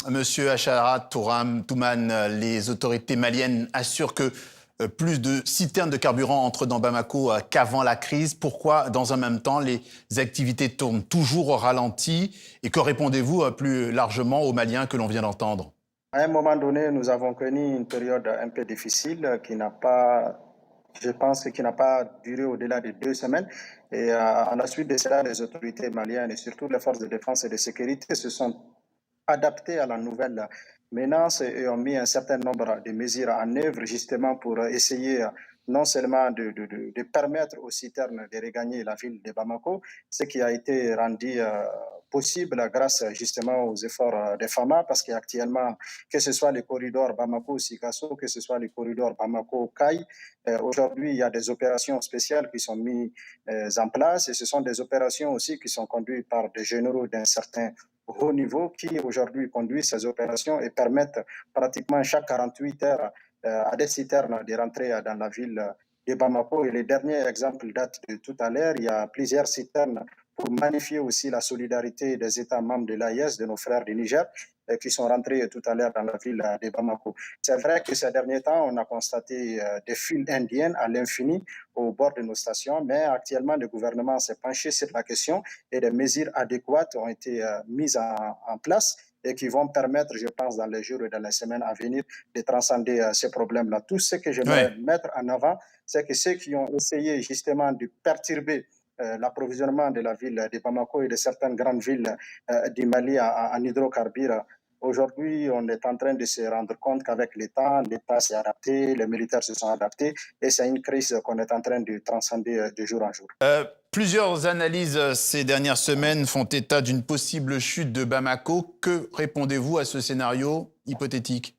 Monsieur Achara Toumane, les autorités maliennes assurent que plus de citernes de carburant entrent dans Bamako qu'avant la crise. Pourquoi, dans un même temps, les activités tournent toujours au ralenti? Et que répondez-vous plus largement aux Maliens que l'on vient d'entendre? À un moment donné, nous avons connu une période un peu difficile qui n'a pas, je pense, qui n'a pas duré au-delà de 2 semaines. Et à la suite de cela, les autorités maliennes et surtout les forces de défense et de sécurité se sont adaptées à la nouvelle menace et ont mis un certain nombre de mesures en œuvre justement pour essayer non seulement de permettre aux citernes de regagner la ville de Bamako, ce qui a été rendu possible grâce justement aux efforts des FAMA, parce qu'actuellement, que ce soit le corridor Bamako-Sikasso, que ce soit le corridor Bamako-Kai, aujourd'hui, il y a des opérations spéciales qui sont mises en place et ce sont des opérations aussi qui sont conduites par des généraux d'un certain haut niveau qui aujourd'hui conduisent ces opérations et permettent pratiquement chaque 48 heures à des citernes de rentrer dans la ville de Bamako. Et le dernier exemple date de tout à l'heure. Il y a plusieurs citernes pour magnifier aussi la solidarité des États membres de l'AIS, de nos frères du Niger, qui sont rentrés tout à l'heure dans la ville de Bamako. C'est vrai que ces derniers temps, on a constaté des files indiennes à l'infini au bord de nos stations, mais actuellement, le gouvernement s'est penché sur la question et des mesures adéquates ont été mises en place et qui vont permettre, je pense, dans les jours et dans les semaines à venir, de transcender ces problèmes-là. Tout ce que j'aimerais Oui. mettre en avant, c'est que ceux qui ont essayé justement de perturber l'approvisionnement de la ville de Bamako et de certaines grandes villes du Mali en hydrocarbures. Aujourd'hui, on est en train de se rendre compte qu'avec l'État s'est adapté, les militaires se sont adaptés et c'est une crise qu'on est en train de transcender de jour en jour. Plusieurs analyses ces dernières semaines font état d'une possible chute de Bamako. Que répondez-vous à ce scénario hypothétique?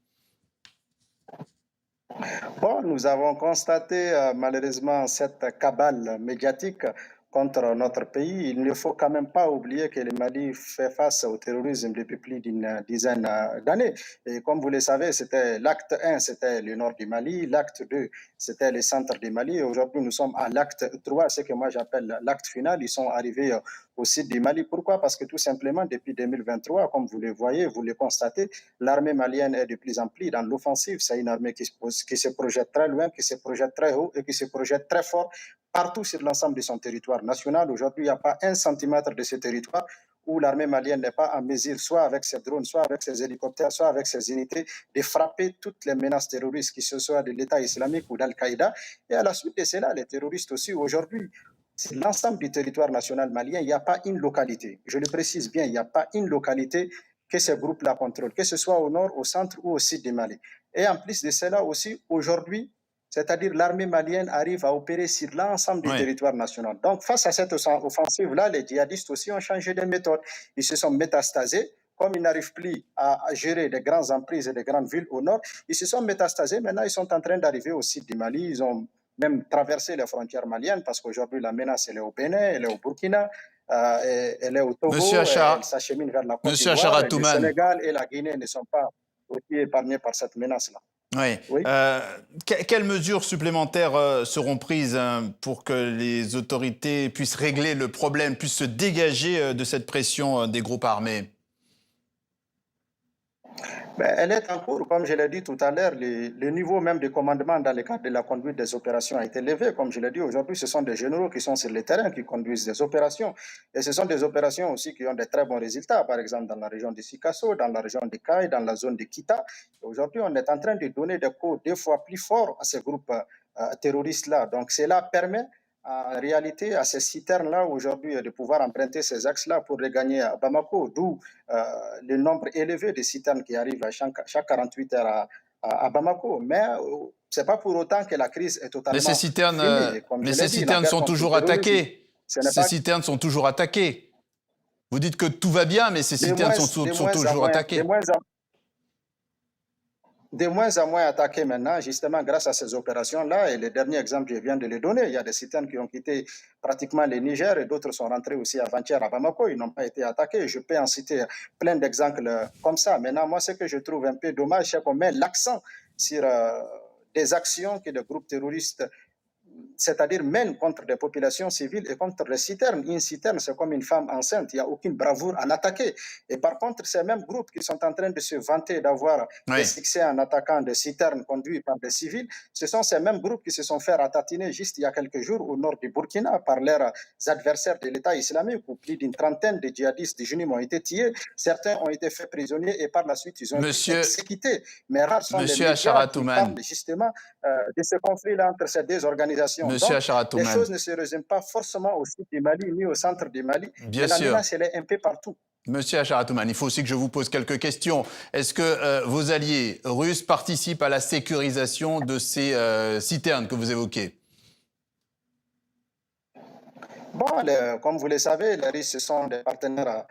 Bon, nous avons constaté malheureusement cette cabale médiatique contre notre pays. Il ne faut quand même pas oublier que le Mali fait face au terrorisme depuis plus d'une dizaine d'années. Et comme vous le savez, c'était l'acte 1, c'était le nord du Mali, l'acte 2, c'était le centre du Mali. Aujourd'hui, nous sommes à l'acte 3, ce que moi j'appelle l'acte final. Ils sont arrivés au sud du Mali. Pourquoi? Parce que tout simplement, depuis 2023, comme vous le voyez, vous le constatez, l'armée malienne est de plus en plus dans l'offensive. C'est une armée qui se projette très loin, qui se projette très haut et qui se projette très fort partout sur l'ensemble de son territoire national. Aujourd'hui, il n'y a pas un centimètre de ce territoire où l'armée malienne n'est pas en mesure, soit avec ses drones, soit avec ses hélicoptères, soit avec ses unités, de frapper toutes les menaces terroristes, que ce soit de l'État islamique ou d'Al-Qaïda. Et à la suite de cela, les terroristes aussi, aujourd'hui, sur l'ensemble du territoire national malien, il n'y a pas une localité. Je le précise bien, il n'y a pas une localité que ces groupes-là contrôlent, que ce soit au nord, au centre ou au sud du Mali. Et en plus de cela aussi, aujourd'hui, c'est-à-dire l'armée malienne arrive à opérer sur l'ensemble du Oui. territoire national. Donc, face à cette offensive-là, les djihadistes aussi ont changé de méthode. Ils se sont métastasés. Comme ils n'arrivent plus à gérer des grandes emprises et des grandes villes au nord, ils se sont métastasés. Maintenant, ils sont en train d'arriver au sud du Mali. Ils ont même traversé les frontières maliennes parce qu'aujourd'hui, la menace, elle est au Bénin, elle est au Burkina, elle est au Monsieur Togo, elle Achara, s'achemine vers la Côte Monsieur d'Ivoire. Achara Le Toumane, Sénégal et la Guinée ne sont pas aussi épargnés par cette menace-là. oui. Oui. Quelles mesures supplémentaires seront prises pour que les autorités puissent régler le problème, puissent se dégager de cette pression des groupes armés? Ben, elle est en cours, comme je l'ai dit tout à l'heure, le niveau même de commandement dans le cadre de la conduite des opérations a été élevé. Comme je l'ai dit, aujourd'hui, ce sont des généraux qui sont sur le terrain, qui conduisent des opérations. Et ce sont des opérations aussi qui ont de très bons résultats, par exemple dans la région de Sikasso, dans la région de Kai, dans la zone de Kita. Aujourd'hui, on est en train de donner des coups 2 fois plus forts à ces groupes terroristes-là. Donc, cela permet en réalité à ces citernes-là aujourd'hui de pouvoir emprunter ces axes-là pour regagner à Bamako, d'où le nombre élevé de citernes qui arrivent à chaque 48 heures à Bamako. Mais ce n'est pas pour autant que la crise est Mais totalement finie. Comme je l'ai ces dit, la citernes guerre sont contre le toujours terrorisme, attaquées. ce n'est Ces pas citernes sont toujours attaquées. Vous dites que tout va bien, mais ces de citernes moins, sont toujours attaquées. de moins en moins attaqué maintenant, justement grâce à ces opérations-là. Et le dernier exemple, je viens de le donner. Il y a des citernes qui ont quitté pratiquement le Niger et d'autres sont rentrés aussi avant-hier à Bamako. Ils n'ont pas été attaqués. Je peux en citer plein d'exemples comme ça. Maintenant, moi, ce que je trouve un peu dommage, c'est qu'on met l'accent sur des actions que des groupes terroristes c'est-à-dire mènent contre des populations civiles et contre les citernes. Une citerne, c'est comme une femme enceinte, il n'y a aucune bravoure à l'attaquer. Et par contre, ces mêmes groupes qui sont en train de se vanter d'avoir des Oui. succès en attaquant des citernes conduites par des civils, ce sont ces mêmes groupes qui se sont fait ratatiner juste il y a quelques jours au nord du Burkina par leurs adversaires de l'État islamique, où plus d'une trentaine de djihadistes djinnim ont été tués. Certains ont été faits prisonniers et par la suite, ils ont été Monsieur, exécutés. Mais rares sont les Monsieur médias qui Acharatouman, parlent justement de ce conflit-là entre ces deux organisations. Monsieur Donc, les Acharatouman, choses ne se résument pas forcément au sud du Mali ni au centre du Mali, mais bien la sûr. menace, elle est un peu partout. Monsieur Acharatouman, il faut aussi que je vous pose quelques questions. Est-ce que vos alliés russes participent à la sécurisation de ces citernes que vous évoquez? Bon, comme vous le savez, les Russes, ce sont des partenaires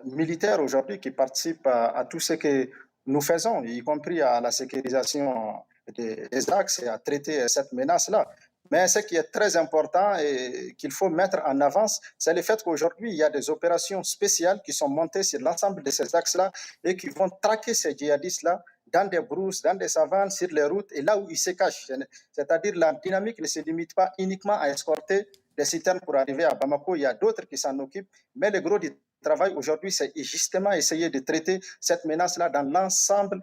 militaires aujourd'hui qui participent à tout ce que nous faisons, y compris à la sécurisation des axes et à traiter cette menace-là. Mais ce qui est très important et qu'il faut mettre en avance, c'est le fait qu'aujourd'hui, il y a des opérations spéciales qui sont montées sur l'ensemble de ces axes-là et qui vont traquer ces djihadistes-là dans des brousses, dans des savanes, sur les routes et là où ils se cachent. C'est-à-dire la dynamique ne se limite pas uniquement à escorter des citernes pour arriver à Bamako. Il y a d'autres qui s'en occupent, mais le gros du travail aujourd'hui, c'est justement essayer de traiter cette menace-là dans l'ensemble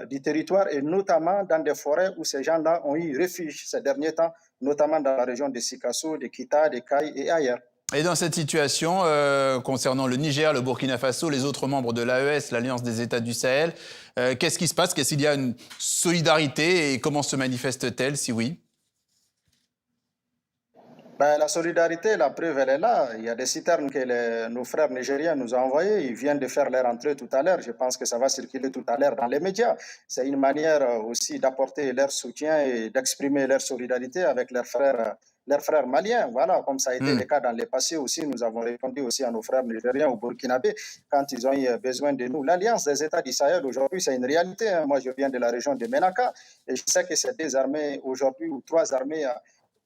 du territoire et notamment dans des forêts où ces gens-là ont eu refuge ces derniers temps, notamment dans la région de Sikasso, de Kita, de Kaï et ailleurs. Et dans cette situation, concernant le Niger, le Burkina Faso, les autres membres de l'AES, l'Alliance des États du Sahel, qu'est-ce qui se passe? Qu'est-ce qu'il y a une solidarité et comment se manifeste-t-elle, si oui? Ben, la solidarité, la preuve, elle est là. Il y a des citernes que nos frères nigériens nous ont envoyées. Ils viennent de faire leur entrée tout à l'heure. Je pense que ça va circuler tout à l'heure dans les médias. C'est une manière aussi d'apporter leur soutien et d'exprimer leur solidarité avec leurs frères maliens. Voilà, comme ça a été le cas dans le passé aussi. Nous avons répondu aussi à nos frères nigériens au Burkinabé quand ils ont eu besoin de nous. L'Alliance des États du Sahel, aujourd'hui, c'est une réalité. Moi, je viens de la région de Menaka et je sais que ces deux armées, aujourd'hui, ou trois armées,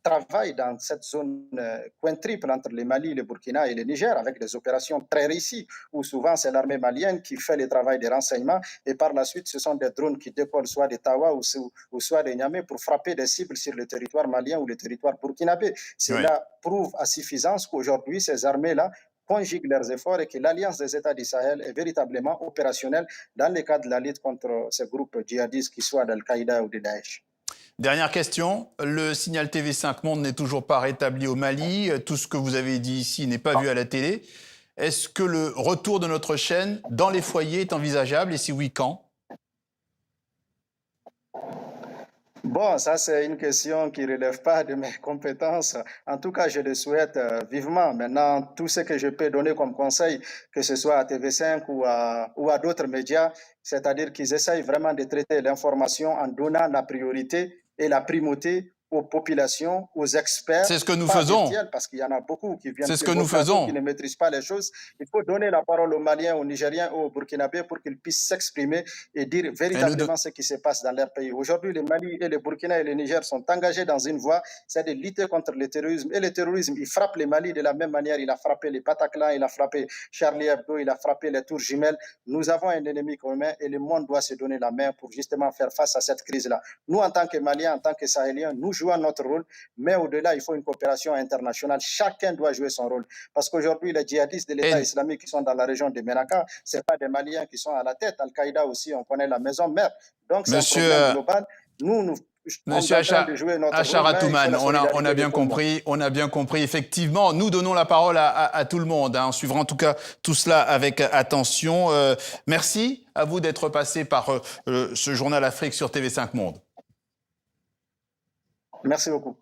travaille dans cette zone quintriple entre le Mali, le Burkina et le Niger avec des opérations très réussies où souvent c'est l'armée malienne qui fait le travail des renseignements et par la suite ce sont des drones qui décollent soit de Tawa ou soit de Niamey pour frapper des cibles sur le territoire malien ou le territoire burkinabé. Cela prouve à suffisance qu'aujourd'hui ces armées-là conjuguent leurs efforts et que l'Alliance des États du Sahel est véritablement opérationnelle dans le cadre de la lutte contre ces groupes djihadistes qui soient d'Al-Qaïda ou de Daesh. Dernière question, le signal TV5 Monde n'est toujours pas rétabli au Mali. Tout ce que vous avez dit ici n'est pas vu à la télé. Est-ce que le retour de notre chaîne dans les foyers est envisageable et si oui, quand? Bon, ça c'est une question qui ne relève pas de mes compétences. En tout cas, je le souhaite vivement. Maintenant, tout ce que je peux donner comme conseil, que ce soit à TV5 ou à d'autres médias, c'est-à-dire qu'ils essayent vraiment de traiter l'information en donnant la priorité et la primauté aux populations, aux experts, C'est ce que nous pas faisons. virtuels, parce qu'il y en a beaucoup qui viennent C'est ce sur que vos nous plateaux, faisons. qui ne maîtrisent pas les choses. Il faut donner la parole aux Maliens, aux Nigériens, aux Burkinabés pour qu'ils puissent s'exprimer et dire véritablement ce qui se passe dans leur pays. Aujourd'hui, le Mali et le Burkina et le Niger sont engagés dans une voie, c'est de lutter contre le terrorisme. Et le terrorisme, il frappe le Mali de la même manière. Il a frappé les Bataclan, il a frappé Charlie Hebdo, il a frappé les tours jumelles. Nous avons un ennemi commun et le monde doit se donner la main pour justement faire face à cette crise-là. Nous, en tant que Maliens, en tant que Sahéliens, nous jouons notre rôle. Mais au-delà, il faut une coopération internationale. Chacun doit jouer son rôle. Parce qu'aujourd'hui, les djihadistes de l'État islamique qui sont dans la région de Menaka, ce pas des Maliens qui sont à la tête. Al-Qaïda aussi, on connaît la maison mère. Donc, c'est un problème global. Nous Monsieur Acharatouman, on a bien compris. Effectivement, nous donnons la parole à tout le monde. On suivra en tout cas tout cela avec attention. Merci à vous d'être passé par ce journal Afrique sur TV5 Monde. Merci beaucoup.